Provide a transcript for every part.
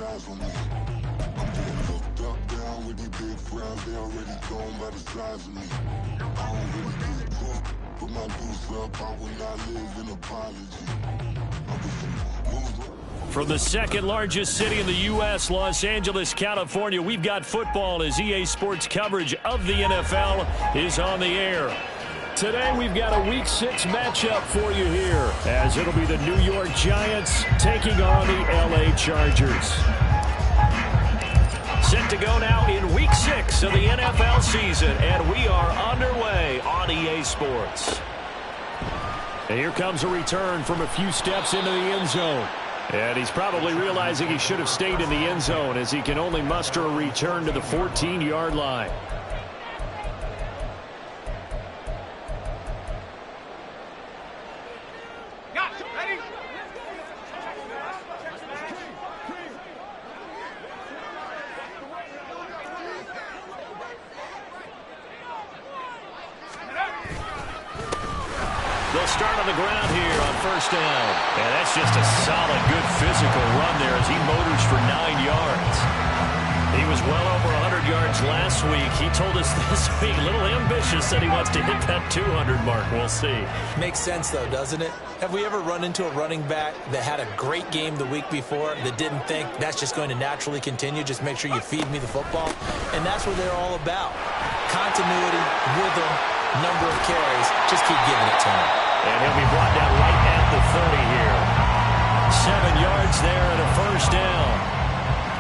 eyes on me. I'm getting hooked up, down with these big frowns. They already gone by the size of me. I don't really get drunk, put my deuce up. I will not live in apology. From the second largest city in the U.S., Los Angeles, California, we've got football as EA Sports coverage of the NFL is on the air. Today we've got a Week 6 matchup for you here, as it'll be the New York Giants taking on the L.A. Chargers. Set to go now in Week 6 of the NFL season, and we are underway on EA Sports. And here comes a return from a few steps into the end zone. And he's probably realizing he should have stayed in the end zone, as he can only muster a return to the 14-yard line. They'll start on the ground here on first down. And that's just a solid, good physical run there as he motors for 9 yards. He was well over 100 yards last week. He told us this week, a little ambitious, that he wants to hit that 200 mark. We'll see. Makes sense, though, doesn't it? Have we ever run into a running back that had a great game the week before that didn't think that's just going to naturally continue? Just make sure you feed me the football. And that's what they're all about. Continuity, rhythm, number of carries. Just keep giving it to him. And he'll be brought down right at the 30 here. 7 yards there and a first down.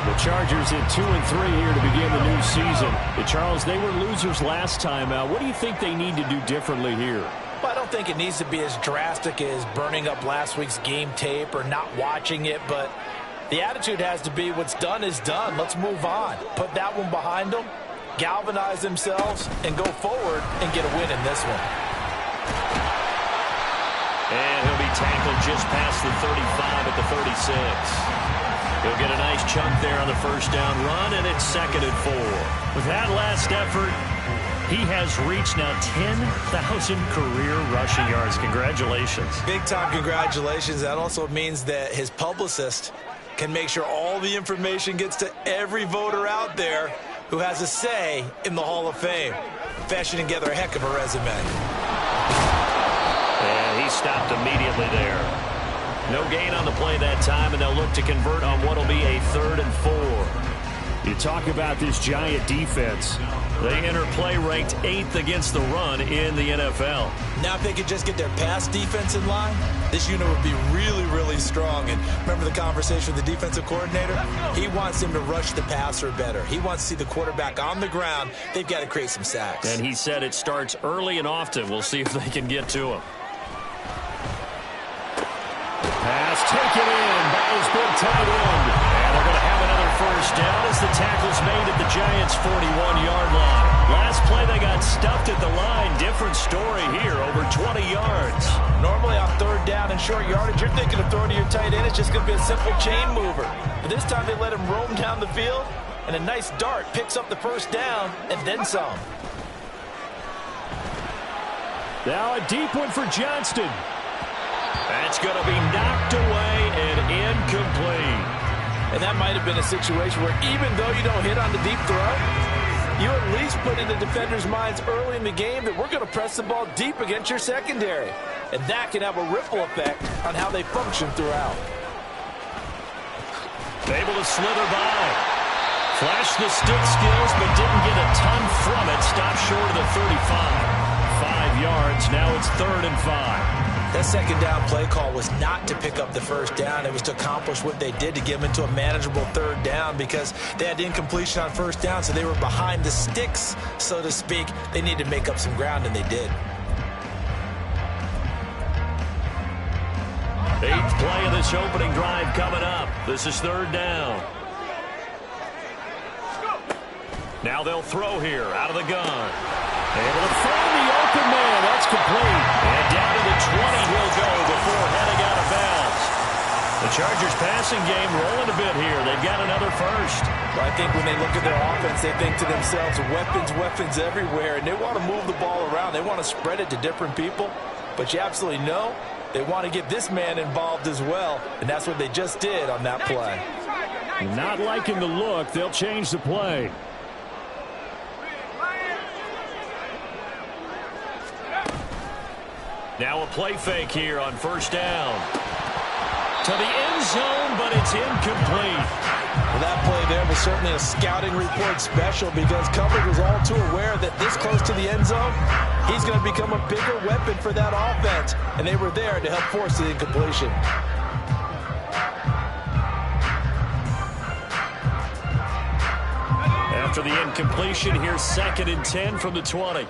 The Chargers at 2-3 here to begin the new season. Charles, they were losers last time out. What do you think they need to do differently here? Well, I don't think it needs to be as drastic as burning up last week's game tape or not watching it, but the attitude has to be what's done is done. Let's move on. Put that one behind them, galvanize themselves, and go forward and get a win in this one. And he'll be tackled just past the 35 at the 36. He'll get a nice chunk there on the first down run, and it's 2nd and 4. With that last effort, he has reached now 10,000 career rushing yards. Congratulations. Big-time congratulations. That also means that his publicist can make sure all the information gets to every voter out there who has a say in the Hall of Fame. Fashioning together a heck of a resume. And he stopped immediately there. No gain on the play that time, and they'll look to convert on what will be a 3rd and 4. You talk about this Giant defense. They enter play ranked 8th against the run in the NFL. Now if they could just get their pass defense in line, this unit would be really, really strong. And remember the conversation with the defensive coordinator? He wants them to rush the passer better. He wants to see the quarterback on the ground. They've got to create some sacks. And he said it starts early and often. We'll see if they can get to him. Pass taken in by his big tight end. And they're going to have another first down as the tackle's made at the Giants' 41-yard line. Last play they got stuffed at the line. Different story here, over 20 yards. Normally on 3rd down and short yardage, you're thinking of throwing to your tight end. It's just going to be a simple chain mover. But this time they let him roam down the field, and a nice dart picks up the first down and then some. Now a deep one for Johnston. That's going to be knocked away and incomplete. And that might have been a situation where even though you don't hit on the deep throw, you at least put in the defenders' minds early in the game that we're going to press the ball deep against your secondary. And that can have a ripple effect on how they function throughout. Able to slither by. Flashed the stick skills, but didn't get a ton from it. Stopped short of the 35. 5 yards. Now it's 3rd and 5. That second down play call was not to pick up the first down. It was to accomplish what they did, to get them into a manageable 3rd down, because they had incompletion on first down, so they were behind the sticks, so to speak. They needed to make up some ground, and they did. 8th play of this opening drive coming up. This is 3rd down. Now they'll throw here out of the gun. Able to find the open man. That's complete. And down to the 20 he'll go before heading out of bounds. The Chargers passing game rolling a bit here. They've got another first. Well, I think when they look at their offense, they think to themselves, weapons everywhere, and they want to move the ball around. They want to spread it to different people. But you absolutely know they want to get this man involved as well, and that's what they just did on that play. Not liking the look. They'll change the play. Now a play fake here on first down. To the end zone, but it's incomplete. Well, that play there was certainly a scouting report special because coverage was all too aware that this close to the end zone, he's going to become a bigger weapon for that offense. And they were there to help force the incompletion. After the incompletion, here's 2nd and 10 from the 20.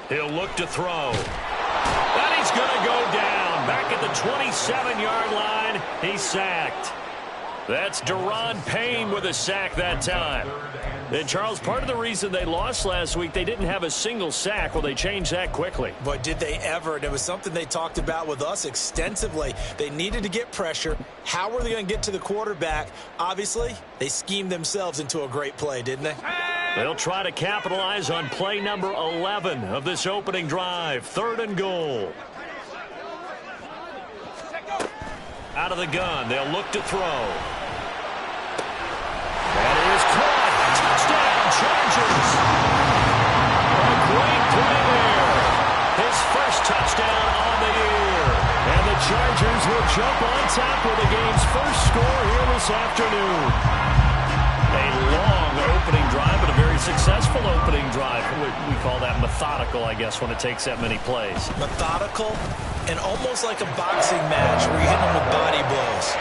He'll look to throw. And he's going to go down. Back at the 27-yard line, he's sacked. That's Daron Payne with a sack that time. And, Charles, part of the reason they lost last week, they didn't have a single sack. Well, they changed that quickly. But did they ever? And it was something they talked about with us extensively. They needed to get pressure. How were they going to get to the quarterback? Obviously, they schemed themselves into a great play, didn't they? They'll try to capitalize on play number 11 of this opening drive. 3rd and goal. Out of the gun, they'll look to throw. That is caught. Touchdown, Chargers. A great play there. His first touchdown on the year. And the Chargers will jump on top with the game's first score here this afternoon. A long opening drive, but a very successful opening drive. We call that methodical, I guess, when it takes that many plays. Methodical and almost like a boxing match where you hit them with body blows.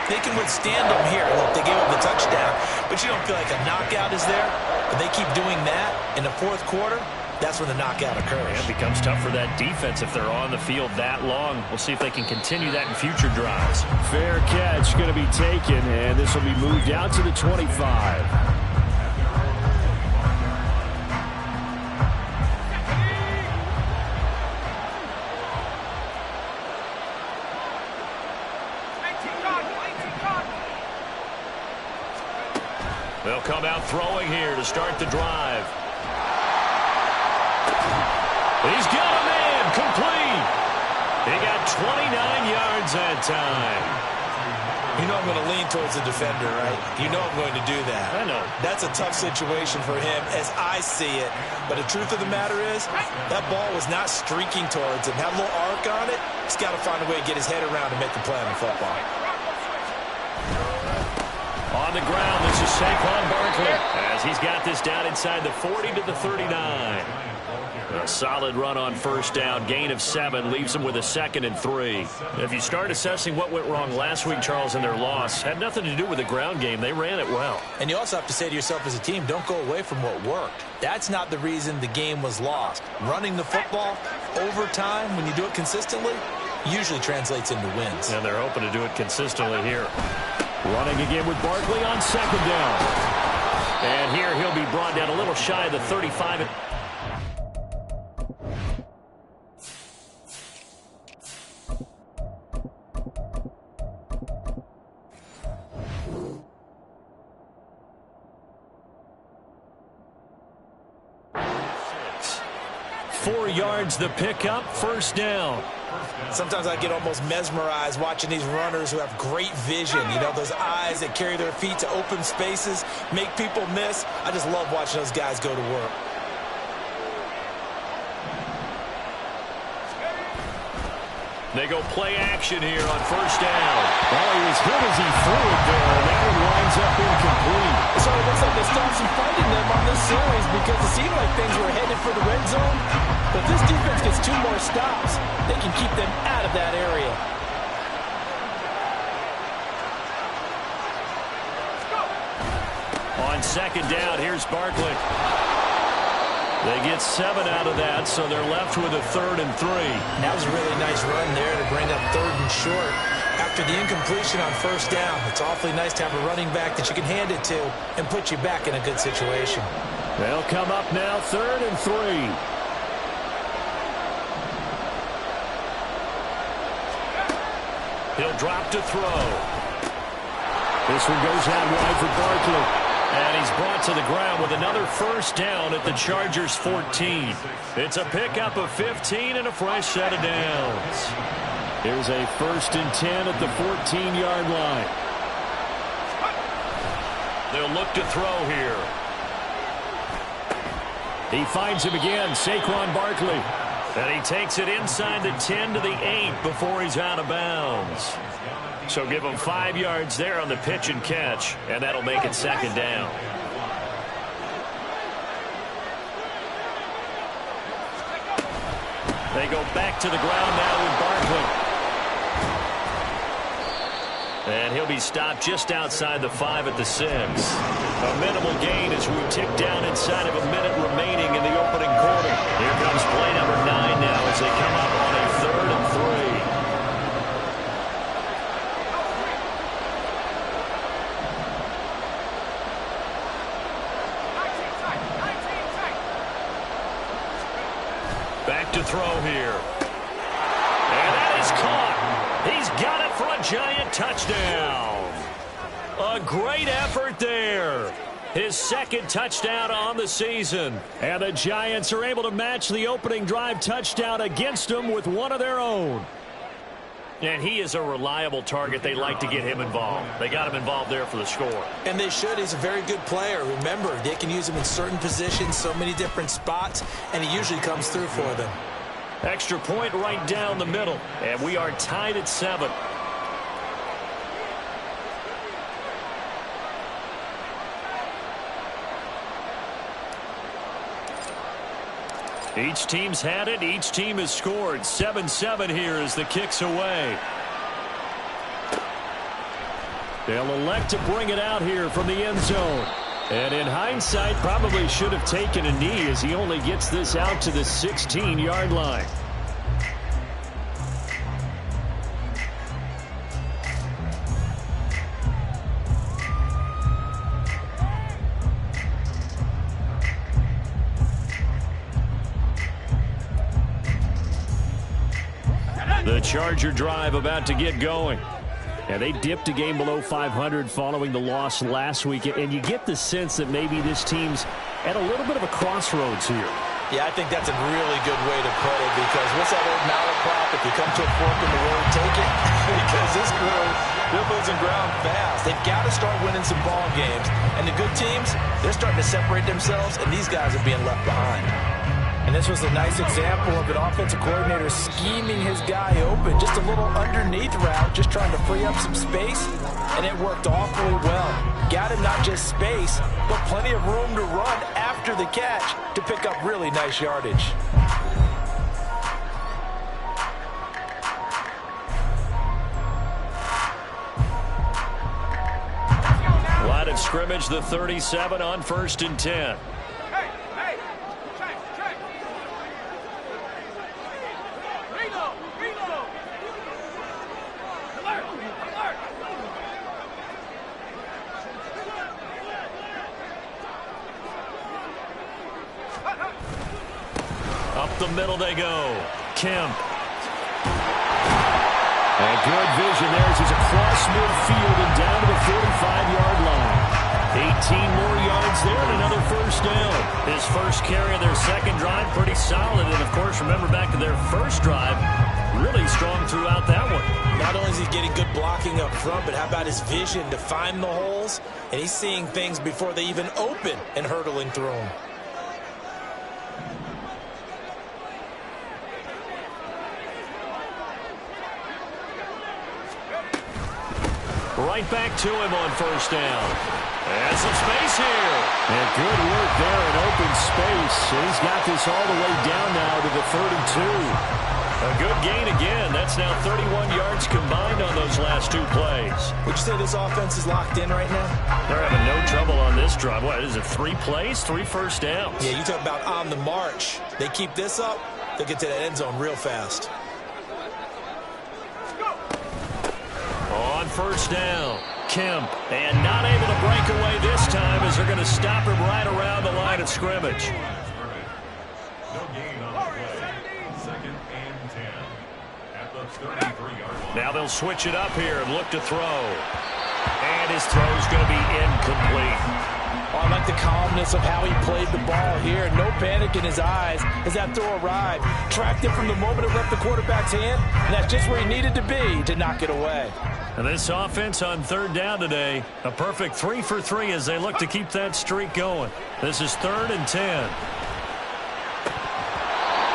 They can withstand them here. Look, they gave up the touchdown, but you don't feel like a knockout is there. But they keep doing that in the 4th quarter. That's when the knockout occurs. It becomes tough for that defense if they're on the field that long. We'll see if they can continue that in future drives. Fair catch going to be taken, and this will be moved out to the 25. They'll come out throwing here to start the drive. He's got a man, complete. He got 29 yards that time. You know I'm going to lean towards the defender, right? You know I'm going to do that. I know. That's a tough situation for him as I see it. But the truth of the matter is, that ball was not streaking towards him. Had a little arc on it. He's got to find a way to get his head around and make the play on the football. On the ground, this is Saquon Barkley as he's got this down inside the 40 to the 39. A solid run on first down. Gain of 7 leaves them with a 2nd and 3. If you start assessing what went wrong last week, Charles, in their loss, had nothing to do with the ground game. They ran it well. And you also have to say to yourself as a team, don't go away from what worked. That's not the reason the game was lost. Running the football over time, when you do it consistently, usually translates into wins. And they're hoping to do it consistently here. Running again with Barkley on 2nd down. And here he'll be brought down a little shy of the 35. Yards the pickup, first down. Sometimes I get almost mesmerized watching these runners who have great vision. You know, those eyes that carry their feet to open spaces, make people miss. I just love watching those guys go to work. They go play action here on first down. Well, he was hit as he threw it there, and that one winds up incomplete. So it looks like they stopped some fighting them on this series because it seemed like things were headed for the red zone. But this defense gets 2 more stops. They can keep them out of that area. On 2nd down, here's Barkley. They get 7 out of that, so they're left with a 3rd and 3. That was a really nice run there to bring up 3rd and short. After the incompletion on first down, it's awfully nice to have a running back that you can hand it to and put you back in a good situation. They'll come up now, 3rd and 3. He'll drop to throw. This one goes out wide for Barkley. And he's brought to the ground with another first down at the Chargers' 14. It's a pickup of 15 and a fresh set of downs. Here's a 1st and 10 at the 14-yard line. They'll look to throw here. He finds him again, Saquon Barkley. And he takes it inside the 10 to the 8 before he's out of bounds. So give him 5 yards there on the pitch and catch, and that'll make it 2nd down. They go back to the ground now with Barkley. And he'll be stopped just outside the 5 at the 6. A minimal gain as we tick down inside of a minute remaining in the opening quarter. Here comes play number 9 now as they come up on a 3rd and 3. Back to throw here. And that is caught. He's got it for a giant touchdown. A great effort there. His 2nd touchdown on the season. And the Giants are able to match the opening drive touchdown against them with one of their own. And he is a reliable target. They like to get him involved. They got him involved there for the score. And they should. He's a very good player. Remember, they can use him in certain positions, so many different spots, and he usually comes through for them. Extra point right down the middle. And we are tied at 7. Each team's had it. Each team has scored. 7-7 here as the kick's away. They'll elect to bring it out here from the end zone. And in hindsight, probably should have taken a knee as he only gets this out to the 16-yard line. The Charger drive about to get going. And they dipped a game below 500 following the loss last week. And you get the sense that maybe this team's at a little bit of a crossroads here. Yeah, I think that's a really good way to put it, because what's that old malaprop? If you come to a fork in the road, take it. Because this crew, they're losing ground fast. They've got to start winning some ball games. And the good teams, they're starting to separate themselves, and these guys are being left behind. And this was a nice example of an offensive coordinator scheming his guy open. Just a little underneath route, just trying to free up some space, and it worked awfully well. Got him not just space, but plenty of room to run after the catch to pick up really nice yardage. Line of scrimmage, the 37 on 1st and 10. Up the middle they go. Kemp. And good vision there as he's across midfield and down to the 45-yard line. 18 more yards there and another first down. His first carry of their second drive, pretty solid. And, of course, remember back to their first drive, really strong throughout that one. Not only is he getting good blocking up front, but how about his vision to find the holes? And he's seeing things before they even open and hurtling through them. Right back to him on first down. And some space here. And good work there in open space. And he's got this all the way down now to the 32. A good gain again. That's now 31 yards combined on those last 2 plays. Would you say this offense is locked in right now? They're having no trouble on this drive. What is it, 3 plays, 3 first downs? Yeah, you talk about on the march. They keep this up, they'll get to that end zone real fast. On first down, Kemp. And not able to break away this time as they're going to stop him right around the line of scrimmage. Now they'll switch it up here and look to throw. And his throw's going to be incomplete. the calmness of how he played the ball here. No panic in his eyes as that throw arrived. Tracked it from the moment it left the quarterback's hand, and that's just where he needed to be to knock it away. And this offense on third down today, a perfect 3 for 3 as they look to keep that streak going. This is 3rd and 10.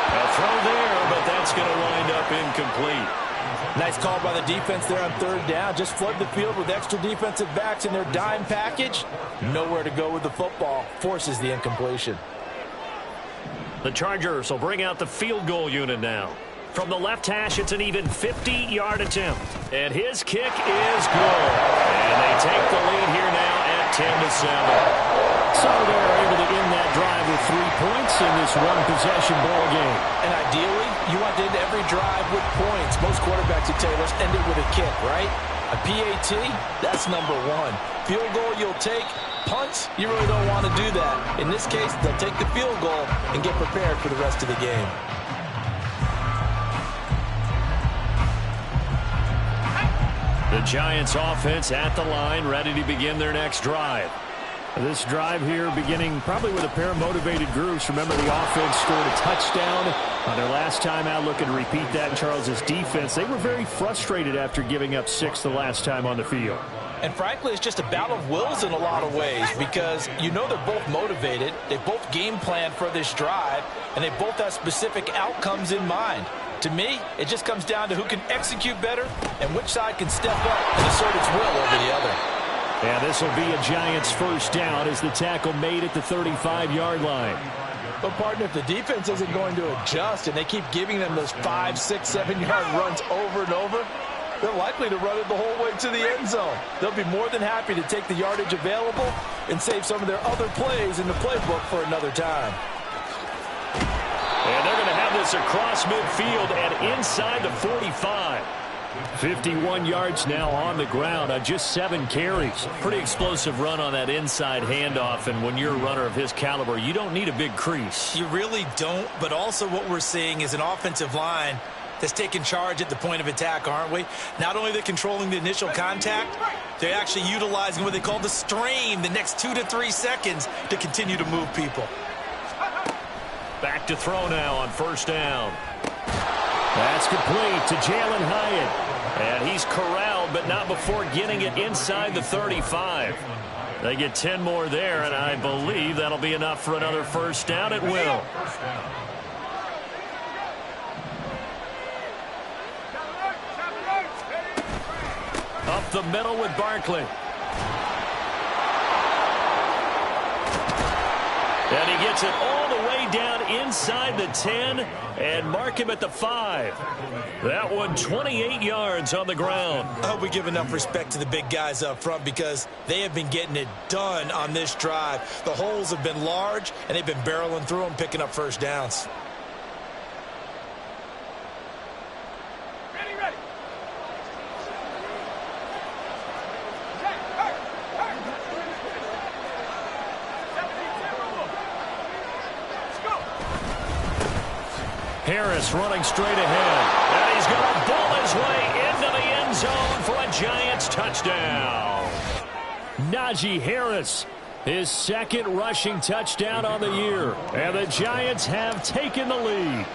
A throw there, but that's going to wind up incomplete. Nice call by the defense there on 3rd down. Just flood the field with extra defensive backs in their dime package. Nowhere to go with the football. Forces the incompletion. The Chargers will bring out the field goal unit now. From the left hash, it's an even 50-yard attempt. And his kick is good. And they take the lead here now at 10-7. So they're able to end that drive with 3 points in this one-possession ball game. And ideally, you want to end every drive with points. Most quarterbacks would tell you, let's end it with a kick, right? A PAT, that's number 1. Field goal you'll take. Punts, you really don't want to do that. In this case, they'll take the field goal and get prepared for the rest of the game. The Giants offense at the line, ready to begin their next drive. This drive here beginning probably with a pair of motivated groups. Remember, the offense scored a touchdown on their last time out. Looking to repeat that in Charles' defense. They were very frustrated after giving up 6 the last time on the field. And frankly, it's just a battle of wills in a lot of ways because you know they're both motivated. They both game planned for this drive, and they both have specific outcomes in mind. To me, it just comes down to who can execute better and which side can step up and assert its will over the other. Yeah, this will be a Giants first down as the tackle made at the 35-yard line. But, partner, if the defense isn't going to adjust and they keep giving them those 5, 6, 7-yard runs over and over, they're likely to run it the whole way to the end zone. They'll be more than happy to take the yardage available and save some of their other plays in the playbook for another time. And they're going to have this across midfield and inside the 45. 51 yards now on the ground on just 7 carries. Pretty explosive run on that inside handoff, and when you're a runner of his caliber, you don't need a big crease. You really don't, but also what we're seeing is an offensive line that's taking charge at the point of attack, aren't we? Not only are they controlling the initial contact, they're actually utilizing what they call the strain the next 2 to 3 seconds to continue to move people. Back to throw now on first down. That's complete to Jalen Hyatt. And he's corralled, but not before getting it inside the 35. They get 10 more there, and I believe that'll be enough for another first down at will. Up the middle with Barkley. And he gets it all the way down inside the 10 and mark him at the 5. That one 28 yards on the ground. I hope we give enough respect to the big guys up front because they have been getting it done on this drive. The holes have been large, and they've been barreling through them, picking up first downs. Harris running straight ahead. And he's going to ball his way into the end zone for a Giants touchdown. Najee Harris, his second rushing touchdown on the year. And the Giants have taken the lead.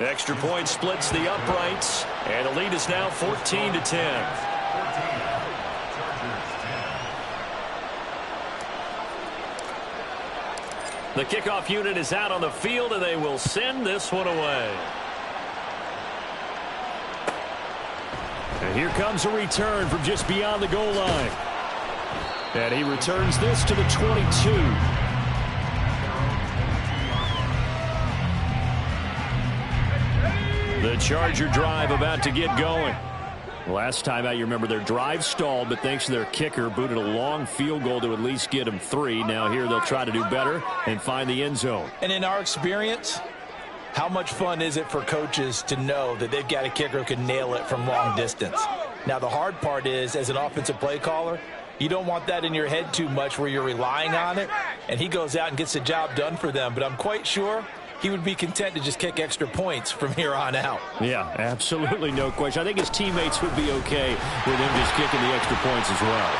Extra point splits the uprights. And the lead is now 14-10. The kickoff unit is out on the field, and they will send this one away. And here comes a return from just beyond the goal line. And he returns this to the 22. The Charger drive about to get going. Last time out, you remember their drive stalled, but thanks to their kicker, booted a long field goal to at least get them 3. Now here they'll try to do better and find the end zone. And in our experience, how much fun is it for coaches to know that they've got a kicker who can nail it from long distance? Now, the hard part is, as an offensive play caller, you don't want that in your head too much where you're relying on it, and he goes out and gets the job done for them. But I'm quite sure he would be content to just kick extra points from here on out. Yeah, absolutely no question. I think his teammates would be okay with him just kicking the extra points as well.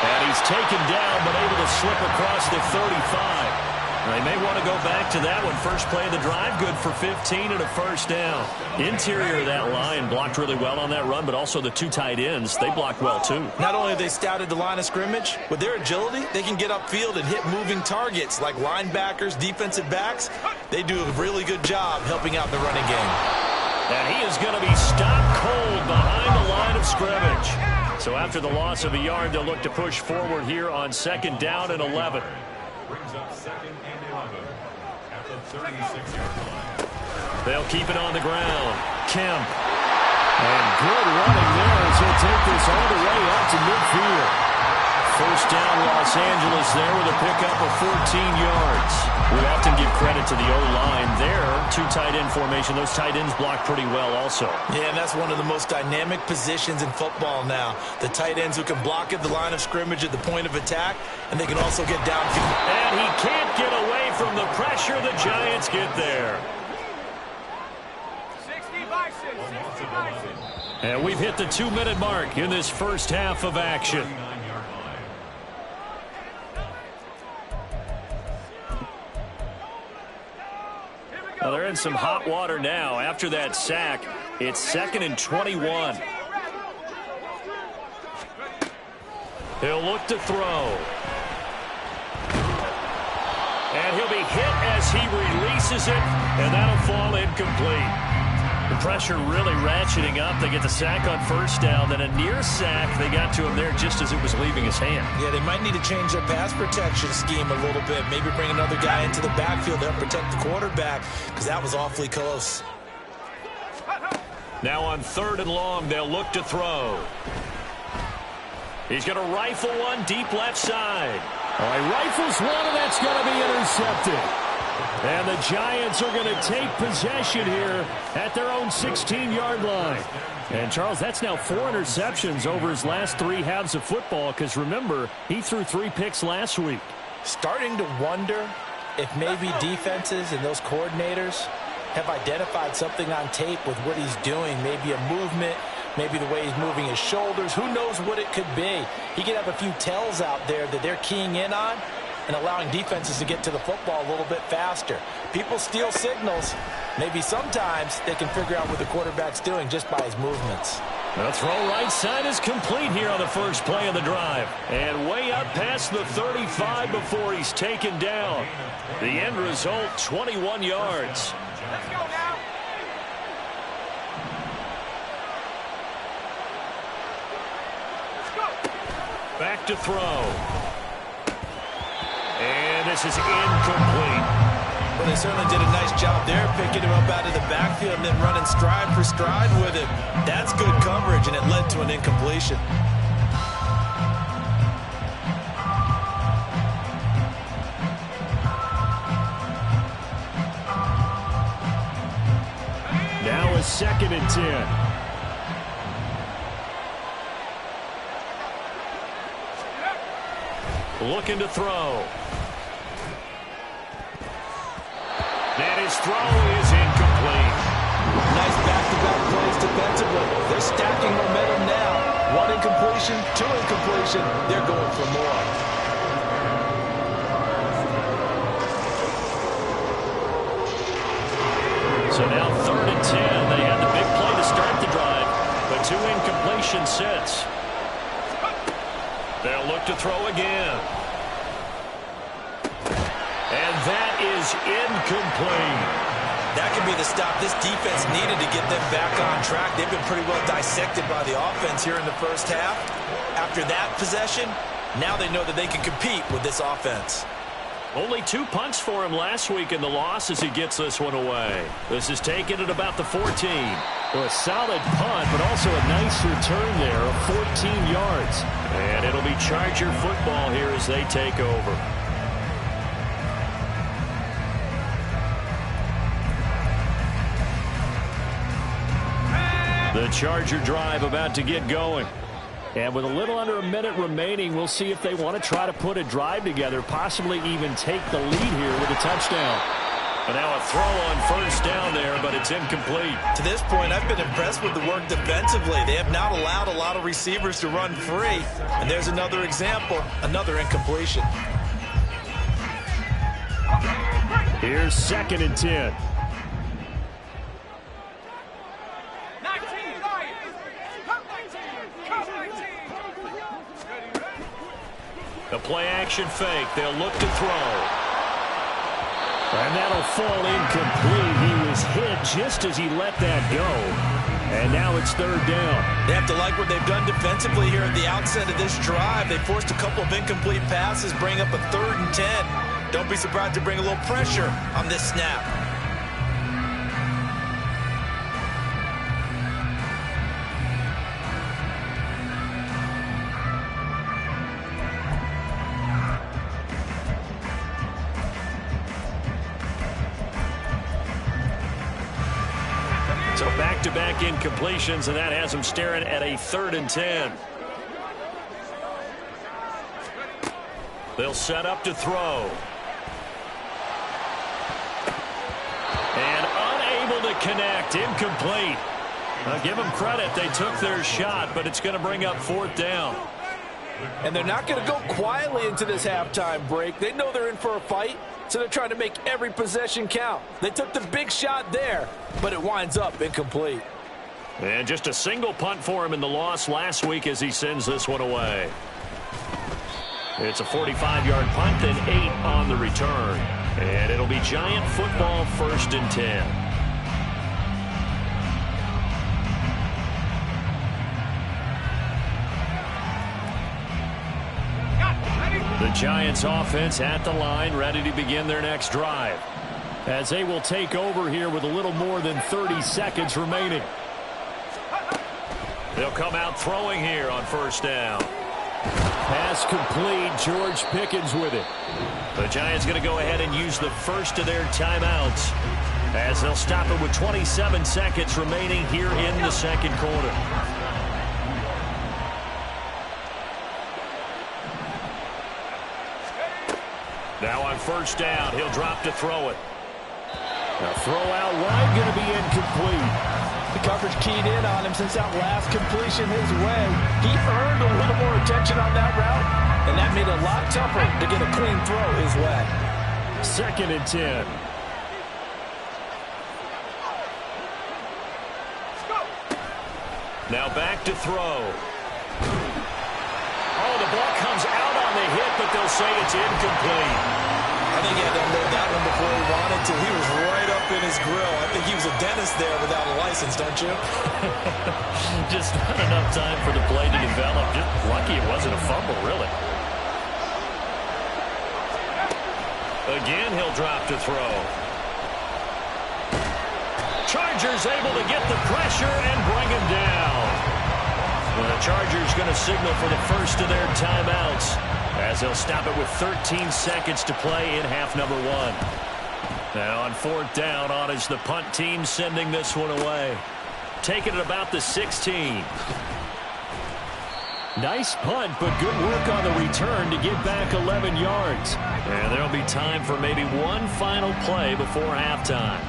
And he's taken down, but able to slip across the 35. They may want to go back to that one. First play of the drive, good for 15 and a first down. Interior of that line blocked really well on that run, but also the two tight ends, they blocked well too. Not only have they scouted the line of scrimmage, with their agility, they can get upfield and hit moving targets like linebackers, defensive backs. They do a really good job helping out in the running game. And he is going to be stopped cold behind the line of scrimmage. So after the loss of a yard, they'll look to push forward here on 2nd down and 11. Brings up 2nd and 11 at the 36-yard line. They'll keep it on the ground. Kemp. And good running there as he'll take this all the way up to midfield. First down, Los Angeles there with a pickup of 14 yards. We often give credit to the O-line there. Two tight end formation. Those tight ends block pretty well also. Yeah, and that's one of the most dynamic positions in football now. The tight ends who can block at the line of scrimmage at the point of attack, and they can also get downfield. And he can't get away from the pressure. The Giants get there. 60 Bison. And we've hit the 2-minute mark in this first half of action. Well, they're in some hot water now. After that sack, it's 2nd and 21. He'll look to throw. And he'll be hit as he releases it, and that'll fall incomplete. The pressure really ratcheting up. They get the sack on first down, then a near sack. They got to him there just as it was leaving his hand. Yeah, they might need to change their pass protection scheme a little bit. Maybe bring another guy into the backfield to help protect the quarterback, because that was awfully close. Now on 3rd and long, they'll look to throw. He's going to rifle one deep left side. Oh, he rifles one, and that's going to be intercepted. And the Giants are going to take possession here at their own 16-yard line. And, Charles, that's now 4 interceptions over his last 3 halves of football, because, remember, he threw 3 picks last week. Starting to wonder if maybe defenses and those coordinators have identified something on tape with what he's doing, maybe a movement, maybe the way he's moving his shoulders. Who knows what it could be? He could have a few tells out there that they're keying in on and allowing defenses to get to the football a little bit faster. People steal signals. Maybe sometimes they can figure out what the quarterback's doing just by his movements. The throw right side is complete here on the first play of the drive. And way up past the 35 before he's taken down. The end result, 21 yards. Let's go now. Back to throw. And this is incomplete. Well, they certainly did a nice job there, picking him up out of the backfield and then running stride for stride with him. That's good coverage, and it led to an incompletion. Now is 2nd and 10. Looking to throw. And his throw is incomplete. Nice back-to-back plays defensively. They're stacking momentum now. 1 incompletion, 2 incompletion. They're going for more. So now 3rd and 10. They had the big play to start the drive, but 2 incompletion sets. They'll look to throw again. And that is incomplete. That could be the stop this defense needed to get them back on track. They've been pretty well dissected by the offense here in the first half. After that possession, now they know that they can compete with this offense. Only 2 punts for him last week in the loss as he gets this one away. This is taken at about the 14. So a solid punt, but also a nice return there of 14 yards. And it'll be Charger football here as they take over. The Charger drive about to get going. And with a little under a minute remaining, we'll see if they want to try to put a drive together, possibly even take the lead here with a touchdown. And now a throw on first down there, but it's incomplete. To this point, I've been impressed with the work defensively. They have not allowed a lot of receivers to run free. And there's another example, another incompletion. Here's 2nd and 10. The play-action fake. They'll look to throw. And that'll fall incomplete. He was hit just as he let that go. And now it's 3rd down. They have to like what they've done defensively here at the outset of this drive. They forced a couple of incomplete passes, bring up a 3rd and 10. Don't be surprised to bring a little pressure on this snap. So back-to-back incompletions, and that has them staring at a 3rd and 10. They'll set up to throw. And unable to connect. Incomplete. I'll give them credit. They took their shot, but it's going to bring up 4th down. And they're not going to go quietly into this halftime break. They know they're in for a fight, so they're trying to make every possession count. They took the big shot there, but it winds up incomplete. And just a single punt for him in the loss last week as he sends this one away. It's a 45-yard punt, then 8 on the return. And it'll be Giant football, 1st and 10. The Giants offense at the line, ready to begin their next drive, as they will take over here with a little more than 30 seconds remaining. They'll come out throwing here on 1st down. Pass complete. George Pickens with it. The Giants going to go ahead and use the first of their timeouts, as they'll stop it with 27 seconds remaining here in the 2nd quarter. Now on 1st down, he'll drop to throw it. Now throw out wide, going to be incomplete. The coverage keyed in on him since that last completion his way. He earned a little more attention on that route, and that made it a lot tougher to get a clean throw his way. 2nd and 10. Now back to throw. Oh, the ball comes out on the hit, but they'll say it's incomplete. I think he had to unload that one before he wanted to. He was right up in his grill. I think he was a dentist there without a license, don't you? Just not enough time for the play to develop. Just lucky it wasn't a fumble, really. Again, he'll drop to throw. Chargers able to get the pressure and bring him down. Well, the Chargers going to signal for the first of their timeouts, as they'll stop it with 13 seconds to play in half number 1. Now on 4th down, on is the punt team sending this one away. Taking it about the 16. Nice punt, but good work on the return to get back 11 yards. And there'll be time for maybe one final play before halftime.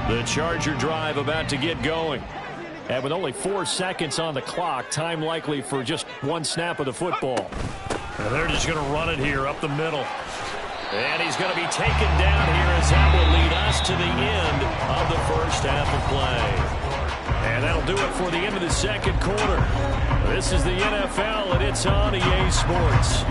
The Charger drive about to get going. And with only 4 seconds on the clock, time likely for just one snap of the football. And they're just going to run it here up the middle. And he's going to be taken down here, as that will lead us to the end of the first half of play. And that'll do it for the end of the 2nd quarter. This is the NFL, and it's on EA Sports.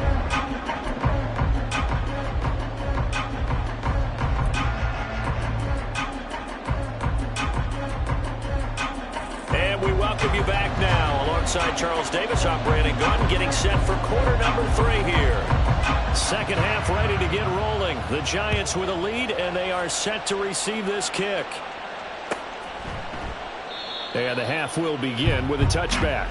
And we welcome you back now. Alongside Charles Davis, I'm Brandon Gunn, getting set for quarter number 3 here. 2nd half ready to get rolling. The Giants with a lead, and they are set to receive this kick. And the half will begin with a touchback.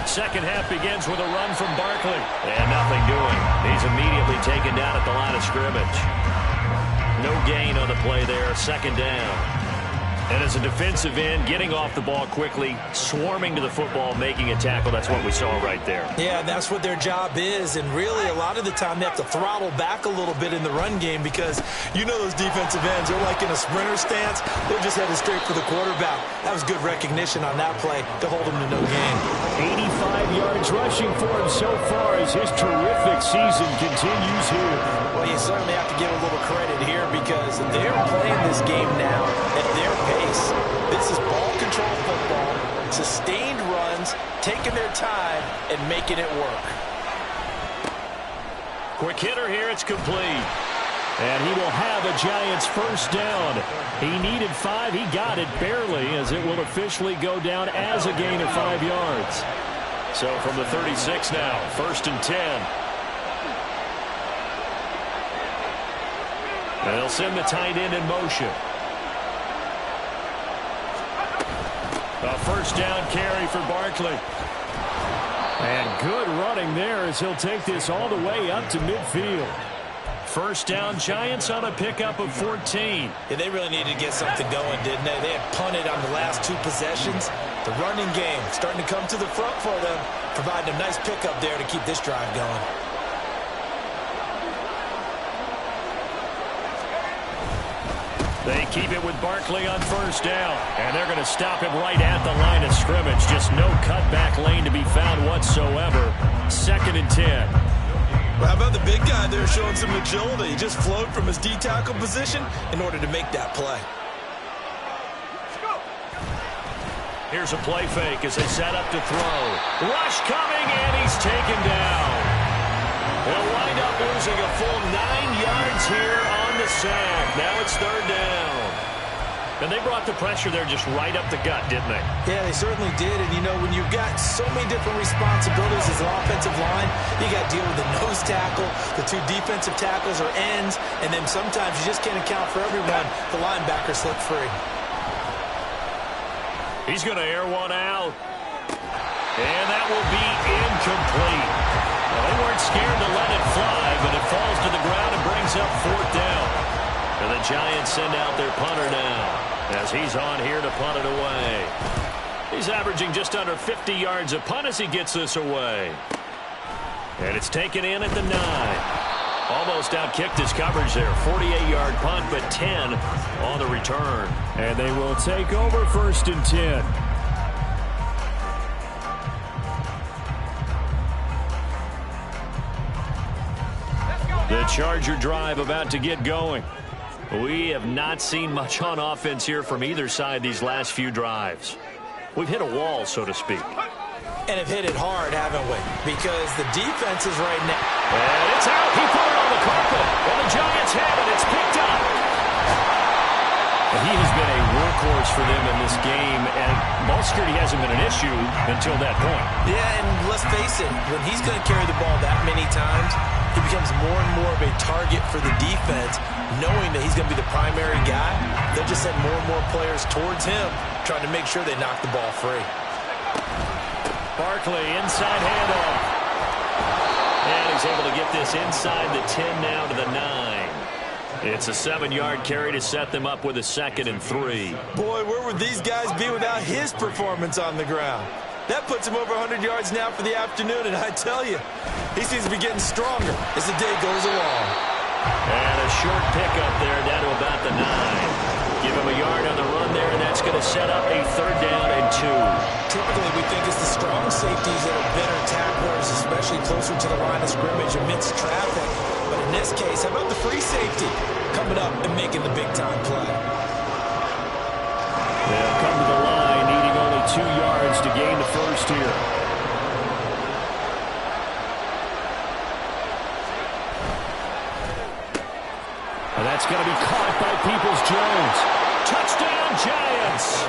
Second half begins with a run from Barkley. And nothing doing. He's immediately taken down at the line of scrimmage. No gain on the play there, second down. And as a defensive end, getting off the ball quickly, swarming to the football, making a tackle, that's what we saw right there. Yeah, that's what their job is. And really, a lot of the time, they have to throttle back a little bit in the run game because you know those defensive ends, they're like in a sprinter stance. They're just headed straight for the quarterback. That was good recognition on that play to hold them to no gain. 85 yards rushing for him so far as his terrific season continues here. Well, you certainly have to give a little credit here because they're playing this game now at their pace. This is ball control football, sustained runs, taking their time, and making it work. Quick hitter here, it's complete. And he will have a Giants first down. He needed 5, he got it barely, as it will officially go down as a gain of 5 yards. So from the 36 now, 1st and 10. And they'll send the tight end in motion. A first down carry for Barkley. And good running there as he'll take this all the way up to midfield. First down, Giants on a pickup of 14. Yeah, they really needed to get something going, didn't they? They had punted on the last 2 possessions. The running game starting to come to the front for them, providing a nice pickup there to keep this drive going. They keep it with Barkley on first down. And they're going to stop him right at the line of scrimmage. Just no cutback lane to be found whatsoever. 2nd and 10. Well, how about the big guy there showing some agility? He just flowed from his D-tackle position in order to make that play. Here's a play fake as they set up to throw. Rush coming, and he's taken down. They'll wind up losing a full 9 yards here on the sack. Now it's 3rd down. And they brought the pressure there just right up the gut, didn't they? Yeah, they certainly did. And, you know, when you've got so many different responsibilities as an offensive line, you got to deal with the nose tackle, the 2 defensive tackles or ends, and then sometimes you just can't account for everyone. The linebacker slipped free. He's going to air one out. And that will be incomplete. Well, they weren't scared to let it fly, but it falls to the ground and brings up 4th down. And the Giants send out their punter now as he's on here to punt it away. He's averaging just under 50 yards a punt as he gets this away. And it's taken in at the 9. Almost outkicked his coverage there. 48-yard punt, but 10 on the return. And they will take over 1st and 10. The Charger drive about to get going. We have not seen much on offense here from either side these last few drives. We've hit a wall, so to speak. And have hit it hard, haven't we? Because the defense is right now. And it's out. He put it on the carpet. And the Giants have it. It's picked up. He has been a workhorse for them in this game, and ball security hasn't been an issue until that point. Yeah, and let's face it, when he's going to carry the ball that many times, he becomes more and more of a target for the defense, knowing that he's going to be the primary guy. They'll just send more and more players towards him, trying to make sure they knock the ball free. Barkley, inside handoff. And he's able to get this inside the 10 now to the 9. It's a 7-yard carry to set them up with a 2nd and 3. Boy, where would these guys be without his performance on the ground? That puts him over 100 yards now for the afternoon, and I tell you, he seems to be getting stronger as the day goes along. And a short pickup there down to about the 9. Give him a yard on the run there, and that's going to set up a 3rd down and 2. Typically, we think it's the strong safeties that are better tacklers, especially closer to the line of scrimmage amidst traffic. But in this case, how about the free safety coming up and making the big-time play? They'll come to the line, needing only 2 yards to gain the first here. And that's going to be caught by Peoples-Jones. Touchdown, Giants!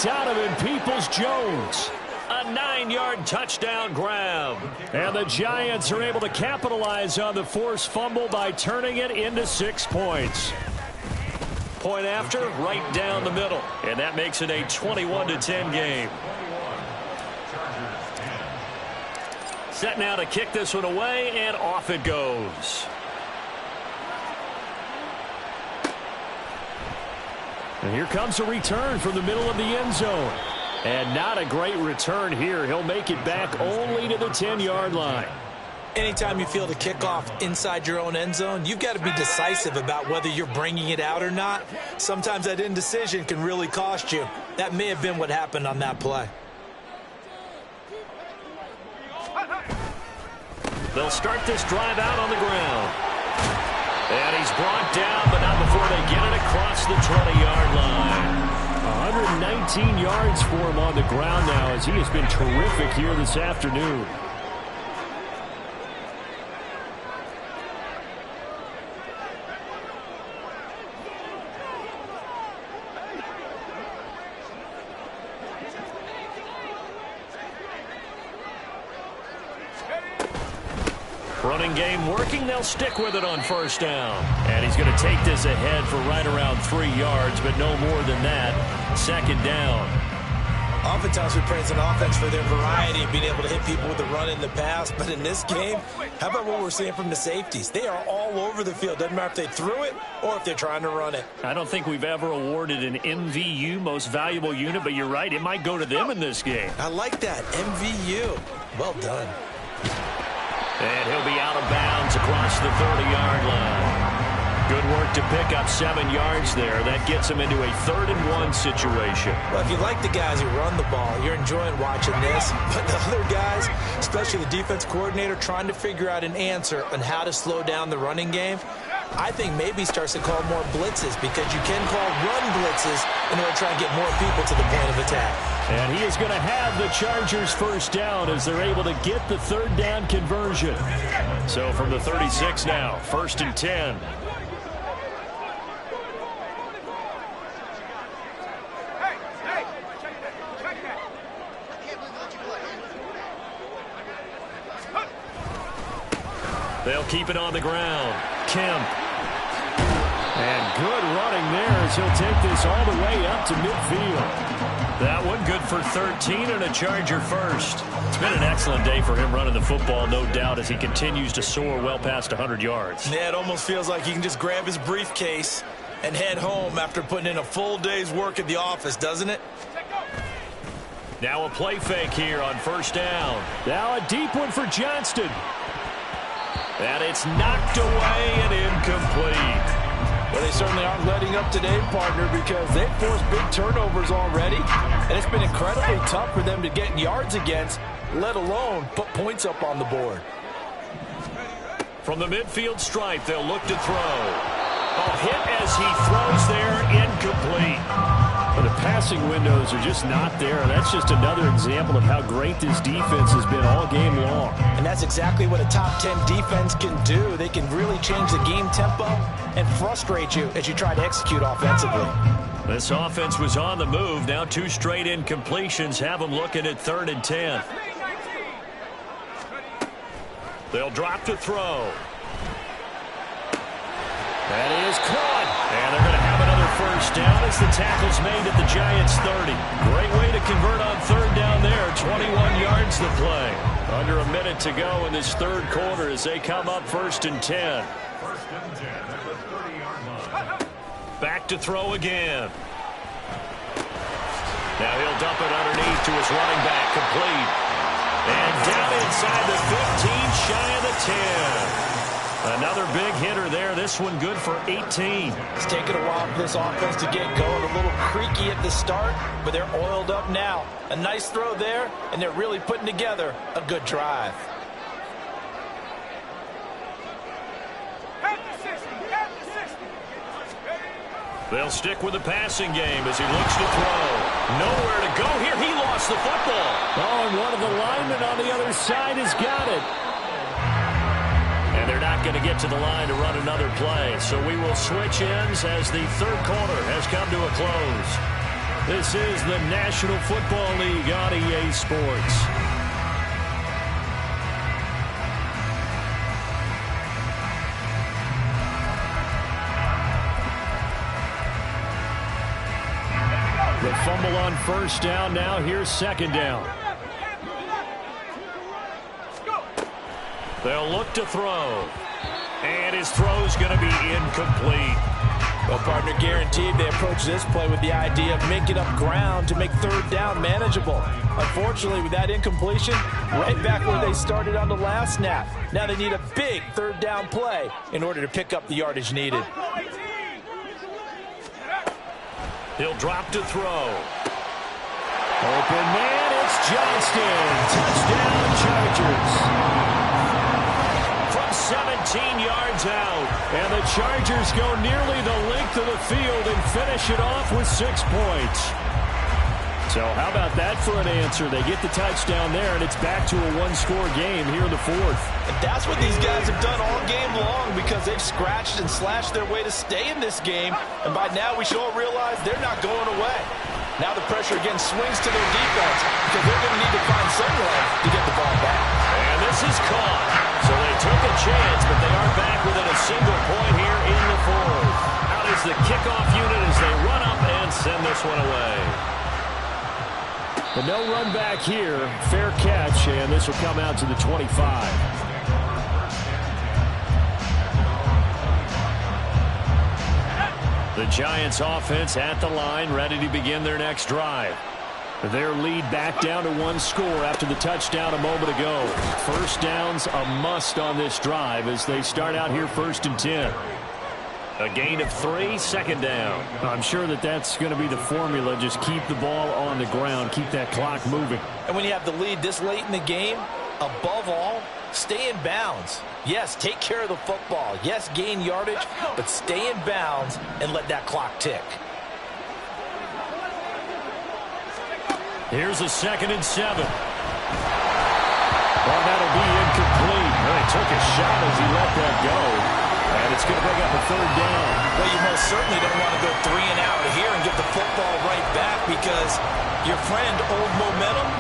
Donovan Peoples-Jones. A 9-yard touchdown grab. And the Giants are able to capitalize on the forced fumble by turning it into 6 points. Point after, right down the middle. And that makes it a 21-10 game. Set now to kick this one away, and off it goes. And here comes a return from the middle of the end zone. And not a great return here. He'll make it back only to the 10-yard line. Anytime you feel the kickoff inside your own end zone, you've got to be decisive about whether you're bringing it out or not. Sometimes that indecision can really cost you. That may have been what happened on that play. They'll start this drive out on the ground. And he's brought down, but not before they get it across the 20-yard line. 119 yards for him on the ground now as he has been terrific here this afternoon. Running game working. They'll stick with it on first down. And he's going to take this ahead for right around 3 yards, but no more than that. Second down. Oftentimes we praise an offense for their variety of being able to hit people with the run in the pass. But in this game, how about what we're seeing from the safeties? They are all over the field. Doesn't matter if they threw it or if they're trying to run it. I don't think we've ever awarded an MVU, most valuable unit, but you're right. It might go to them in this game. I like that. MVU. Well done. And he'll be out of bounds across the 30-yard line. Good work to pick up 7 yards there. That gets him into a 3rd-and-1 situation. Well, if you like the guys who run the ball, you're enjoying watching this. But the other guys, especially the defense coordinator, trying to figure out an answer on how to slow down the running game, I think maybe he starts to call more blitzes because you can call run blitzes in order to try and get more people to the point of attack. And he is going to have the Chargers first down as they're able to get the 3rd down conversion. So from the 36 now, 1st and 10. They'll keep it on the ground. Kemp. And good running there as he'll take this all the way up to midfield. That one good for 13 and a Charger first. It's been an excellent day for him running the football, no doubt, as he continues to soar well past 100 yards. Yeah, it almost feels like he can just grab his briefcase and head home after putting in a full day's work at the office, doesn't it? Now a play fake here on first down. Now a deep one for Johnston. And it's knocked away and incomplete. Well, they certainly aren't letting up today, partner, because they've forced big turnovers already, and it's been incredibly tough for them to get yards against, let alone put points up on the board. From the midfield stripe, they'll look to throw. A hit as he throws there, incomplete. But the passing windows are just not there. That's just another example of how great this defense has been all game long. And that's exactly what a top 10 defense can do. They can really change the game tempo and frustrate you as you try to execute offensively. This offense was on the move. Now 2 straight incompletions have them looking at 3rd and 10. They'll drop to throw. That is caught. And they're going to have another first down as the tackle's made at the Giants' 30. Great way to convert on 3rd down there. 21 yards to play. Under a minute to go in this 3rd quarter as they come up 1st and 10. 1st and 10 at the 30-yard line. Back to throw again. Now he'll dump it underneath to his running back, complete. And down inside the 15, shy of the 10. Another big hitter there. This one good for 18. It's taken a while for this offense to get going. A little creaky at the start, but they're oiled up now. A nice throw there, and they're really putting together a good drive. They'll stick with the passing game as he looks to throw. Nowhere to go here. He lost the football. Oh, and one of the linemen on the other side has got it. And they're not going to get to the line to run another play. So we will switch ends as the 3rd quarter has come to a close. This is the National Football League on EA Sports. The fumble on first down. Now here's 2nd down. They'll look to throw. And his throw's going to be incomplete. Well, partner, guaranteed they approach this play with the idea of making up ground to make third down manageable. Unfortunately, with that incompletion, right back where they started on the last snap. Now they need a big third down play in order to pick up the yardage needed. He'll drop to throw. Open man, it's Johnston. Touchdown, Chargers. From 17 yards out. And the Chargers go nearly the length of the field and finish it off with 6 points. So how about that for an answer? They get the touchdown there, and it's back to a one-score game here in the fourth. And that's what these guys have done all game long because they've scratched and slashed their way to stay in this game. And by now we should all realize they're not going away. Now the pressure again swings to their defense because they're going to need to find some way to get the ball back. And this is caught. So they took a chance, but they are back within a single point here in the fourth. Out is the kickoff unit as they run up and send this one away. But no run back here. Fair catch, and this will come out to the 25. The Giants offense at the line, ready to begin their next drive. Their lead back down to 1 score after the touchdown a moment ago. First down's a must on this drive as they start out here 1st and 10. A gain of 3, second down. I'm sure that that's going to be the formula. Just keep the ball on the ground. Keep that clock moving. And when you have the lead this late in the game, above all, stay in bounds. Yes, take care of the football. Yes, gain yardage, but stay in bounds and let that clock tick. Here's a 2nd and 7. Well, that'll be incomplete. Well, he took a shot as he let that go. And it's going to bring up a 3rd down. Well, you most certainly don't want to go 3 and out here and get the football right back because your friend, Old Momentum,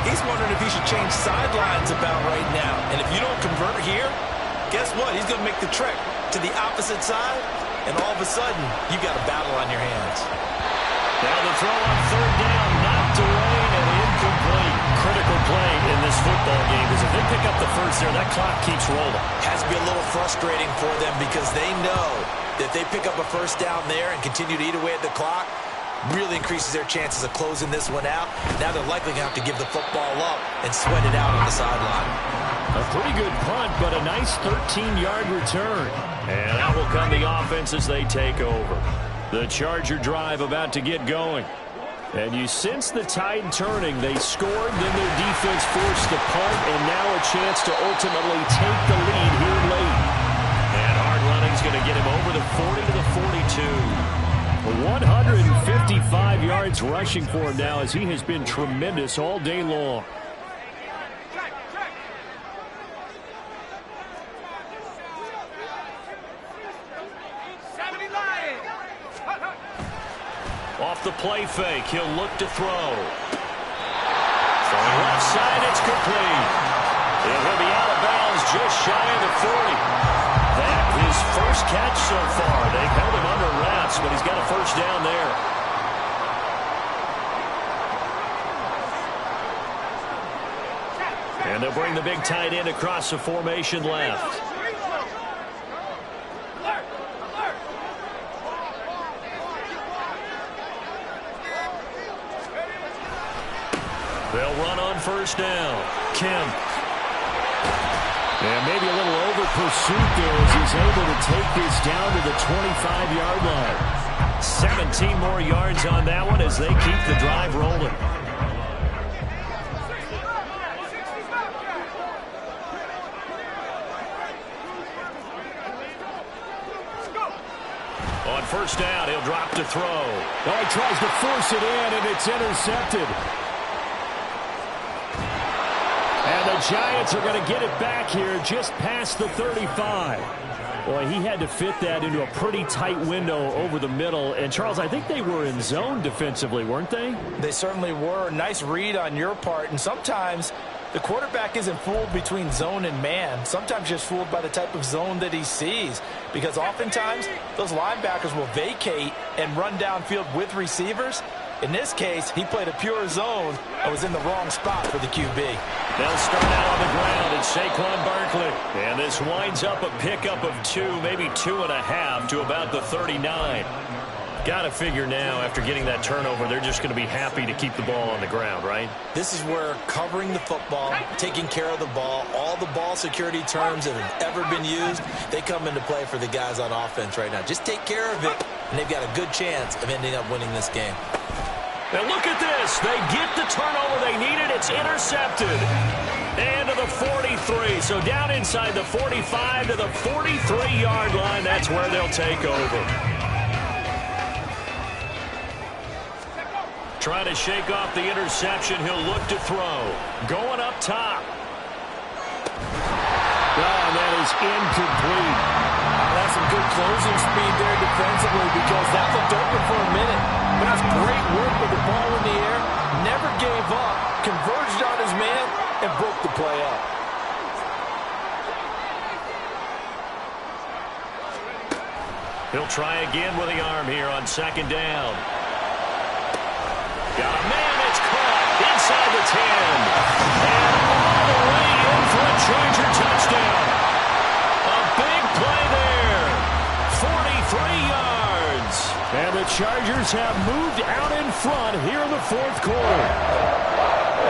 he's wondering if he should change sidelines about right now. And if you don't convert here, guess what? He's going to make the trek to the opposite side, and all of a sudden, you've got a battle on your hands. Now the throw on 3rd down, knocked away and incomplete. Critical play in this football game because if they pick up the first there, that clock keeps rolling. Has to be a little frustrating for them because they know that if they pick up a first down there and continue to eat away at the clock, really increases their chances of closing this one out. Now they're likely going to have to give the football up and sweat it out on the sideline. A pretty good punt, but a nice 13-yard return. And out will come the offense as they take over. The Charger drive about to get going. And you sense the tide turning. They scored, then their defense forced the punt, and now a chance to ultimately take the lead here late. And hard running's going to get him over the 40 to the 42. 155 yards rushing for him now as he has been tremendous all day long. Off the play fake, he'll look to throw. Throwing left side, it's complete. It will be out of bounds just shy of the 40. That his first catch so far. They've held him under wraps, but he's got a first down there. And they'll bring the big tight end across the formation left. They'll run on first down. Kemp. And maybe a little over pursuit there as he's able to take this down to the 25-yard line. 17 more yards on that one as they keep the drive rolling. On first down, he'll drop to throw. Oh, he tries to force it in, and it's intercepted. And the Giants are going to get it back here just past the 35. Boy, he had to fit that into a pretty tight window over the middle. And, Charles, I think they were in zone defensively, weren't they? They certainly were. Nice read on your part. And sometimes the quarterback isn't fooled between zone and man. Sometimes just fooled by the type of zone that he sees. Because oftentimes those linebackers will vacate and run downfield with receivers. In this case, he played a pure zone and was in the wrong spot for the QB. They'll start out on the ground. It's Saquon Barkley. And this winds up a pickup of 2, maybe 2.5 to about the 39. Got to figure now, after getting that turnover, they're just going to be happy to keep the ball on the ground, right? This is where covering the football, taking care of the ball, all the ball security terms that have ever been used, they come into play for the guys on offense right now. Just take care of it, and they've got a good chance of ending up winning this game. And look at this. They get the turnover they needed. It's intercepted. And to the 43. So down inside the 45 to the 43-yard line. That's where they'll take over. Trying to shake off the interception. He'll look to throw. Going up top. Oh, and that is incomplete. That's some good closing speed there defensively because that looked open for a minute. But that's great work with the ball in the air. Never gave up. Converged on his man and broke the play up. He'll try again with the arm here on second down. Got a man, it's caught inside the 10. And all the way in for a Charger touchdown. A big play there. 43 yards. And the Chargers have moved out in front here in the fourth quarter.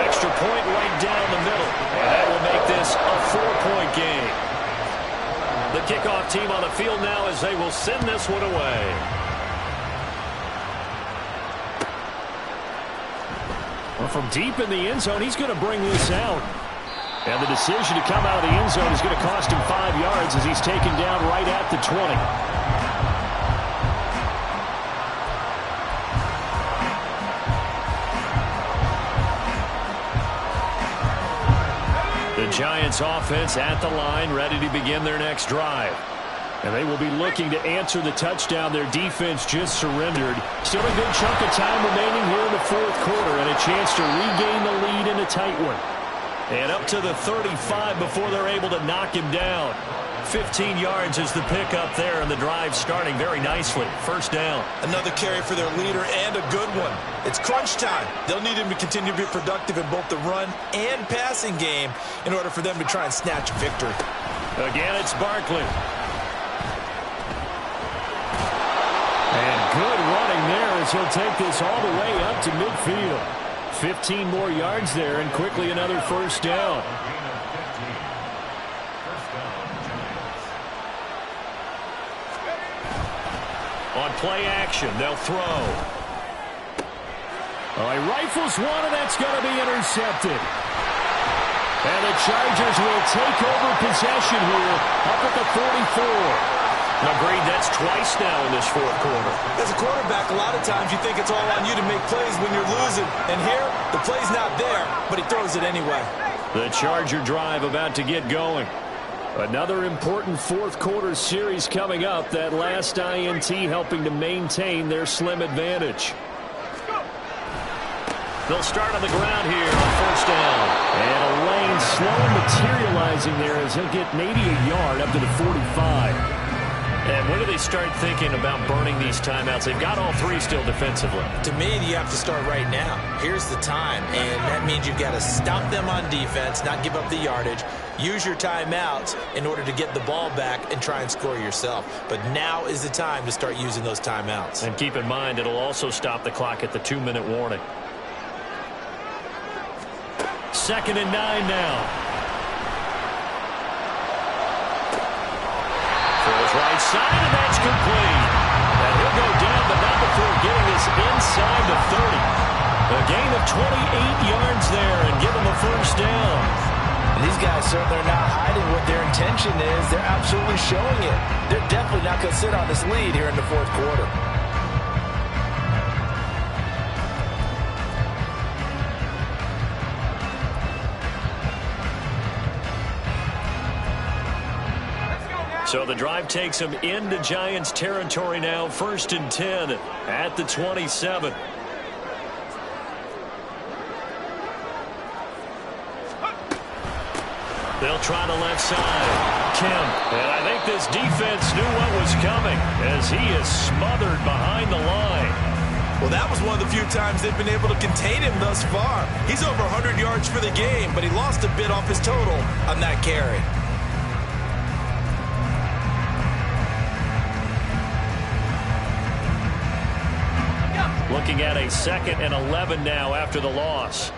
Extra point right down the middle. And that will make this a 4-point game. The kickoff team on the field now as they will send this one away. Well, from deep in the end zone, he's going to bring this out. And the decision to come out of the end zone is going to cost him 5 yards as he's taken down right at the 20. The Giants offense at the line, ready to begin their next drive. And they will be looking to answer the touchdown their defense just surrendered. Still a good chunk of time remaining here in the fourth quarter and a chance to regain the lead in a tight one. And up to the 35 before they're able to knock him down. 15 yards is the pickup there, and the drive starting very nicely. First down. Another carry for their leader and a good one. It's crunch time. They'll need him to continue to be productive in both the run and passing game in order for them to try and snatch a victory. Again, it's Barkley. And good running there as he'll take this all the way up to midfield. 15 more yards there and quickly another first down. On play action, they'll throw. Oh, he rifles one, and that's going to be intercepted. And the Chargers will take over possession here up at the 44. Agreed, that's twice now in this fourth quarter. As a quarterback, a lot of times you think it's all on you to make plays when you're losing. And here, the play's not there, but he throws it anyway. The Charger drive about to get going. Another important fourth quarter series coming up. That last INT helping to maintain their slim advantage. They'll start on the ground here on first down. And a lane slow materializing there as he'll get maybe a yard up to the 45. And when do they start thinking about burning these timeouts? They've got all three still defensively. To me, you have to start right now. Here's the time, and that means you've got to stop them on defense, not give up the yardage, use your timeouts in order to get the ball back and try and score yourself. But now is the time to start using those timeouts. And keep in mind, it'll also stop the clock at the 2-minute warning. 2nd and 9 now. Right side, and that's complete. And he'll go down, but not before getting this inside the 30. A gain of 28 yards there and give him a first down. And these guys certainly are not hiding what their intention is. They're absolutely showing it. They're definitely not going to sit on this lead here in the fourth quarter. So the drive takes him into Giants territory now. 1st and 10 at the 27. They'll try the left side. Kemp. And I think this defense knew what was coming as he is smothered behind the line. Well, that was one of the few times they've been able to contain him thus far. He's over 100 yards for the game, but he lost a bit off his total on that carry. Looking at a 2nd and 11 now after the loss.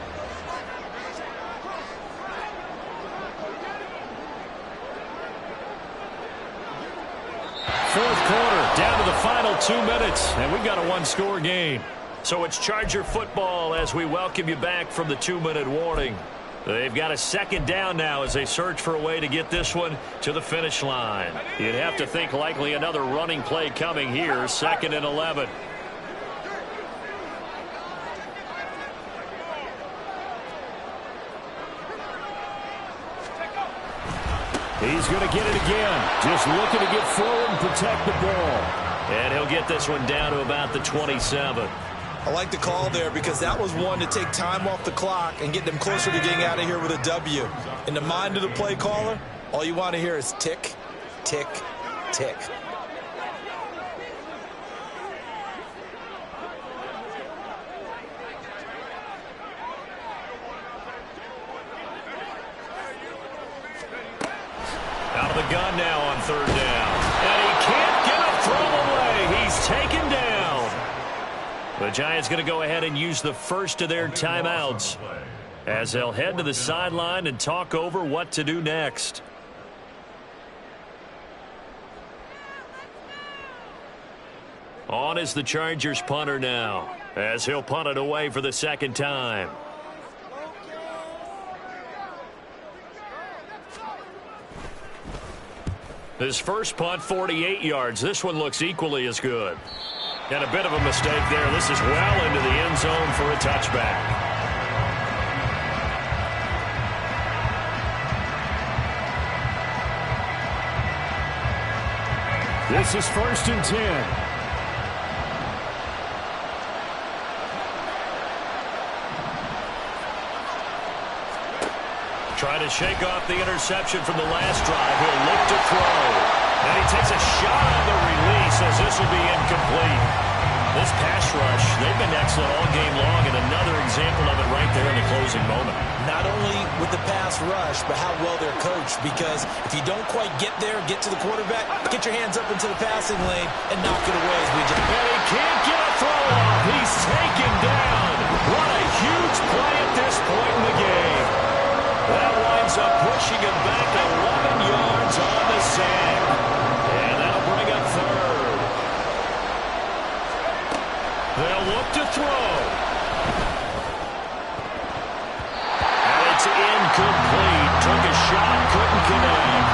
Fourth quarter, down to the final 2 minutes, and we've got a one-score game. So it's Charger football as we welcome you back from the 2-minute warning. They've got a 2nd down now as they search for a way to get this one to the finish line. You'd have to think likely another running play coming here, 2nd and 11. He's going to get it again. Just looking to get forward and protect the ball. And he'll get this one down to about the 27. I like the call there because that was one to take time off the clock and get them closer to getting out of here with a W. In the mind of the play caller, all you want to hear is tick, tick, tick. Out of the gun now on 3rd down. And he can't get a throw away. He's taken down. The Giants going to go ahead and use the first of their timeouts as they'll head to the sideline and talk over what to do next. On is the Chargers punter now as he'll punt it away for the 2nd time. His first punt, 48 yards. This one looks equally as good. And a bit of a mistake there. This is well into the end zone for a touchback. This is 1st and 10. Trying to shake off the interception from the last drive. He'll look to throw. And he takes a shot on the release as this will be incomplete. This pass rush, they've been excellent all game long, and another example of it right there in the closing moment. Not only with the pass rush, but how well they're coached, because if you don't quite get there, get to the quarterback, get your hands up into the passing lane and knock it away as we just... And he can't get a throw off. He's taken down. What a huge play at this point in the game. That winds up pushing him back 11 yards on the sack. And that'll bring up 3rd. They'll look to throw. And it's incomplete. Took a shot, couldn't connect.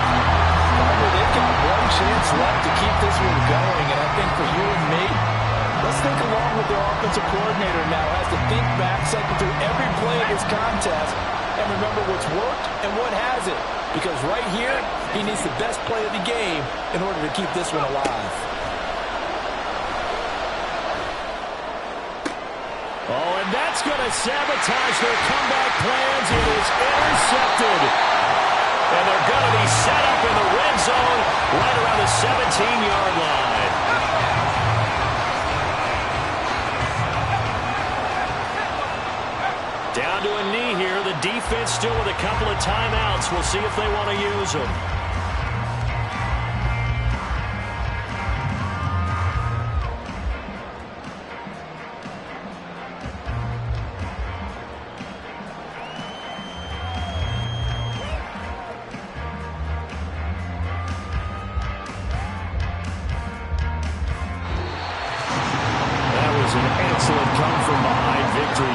They've got one chance left to keep this one going, and I think for you and me, let's think along with their offensive coordinator now. Has to think back, cycle through every play of this contest, and remember what's worked and what hasn't. Because right here, he needs the best play of the game in order to keep this one alive. Oh, and that's going to sabotage their comeback plans. It is intercepted. And they're going to be set up in the red zone right around the 17-yard line. Down to a knee here. The defense still with a couple of timeouts. We'll see if they want to use them.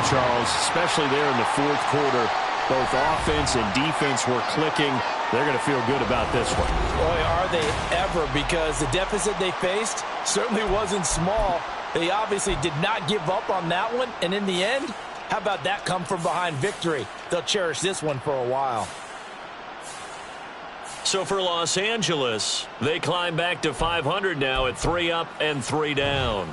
Charles, especially there in the fourth quarter. Both offense and defense were clicking. They're going to feel good about this one. Boy, are they ever, because the deficit they faced certainly wasn't small. They obviously did not give up on that one, and in the end, how about that come from behind victory? They'll cherish this one for a while. So for Los Angeles, they climb back to 500 now at 3 up and 3 down.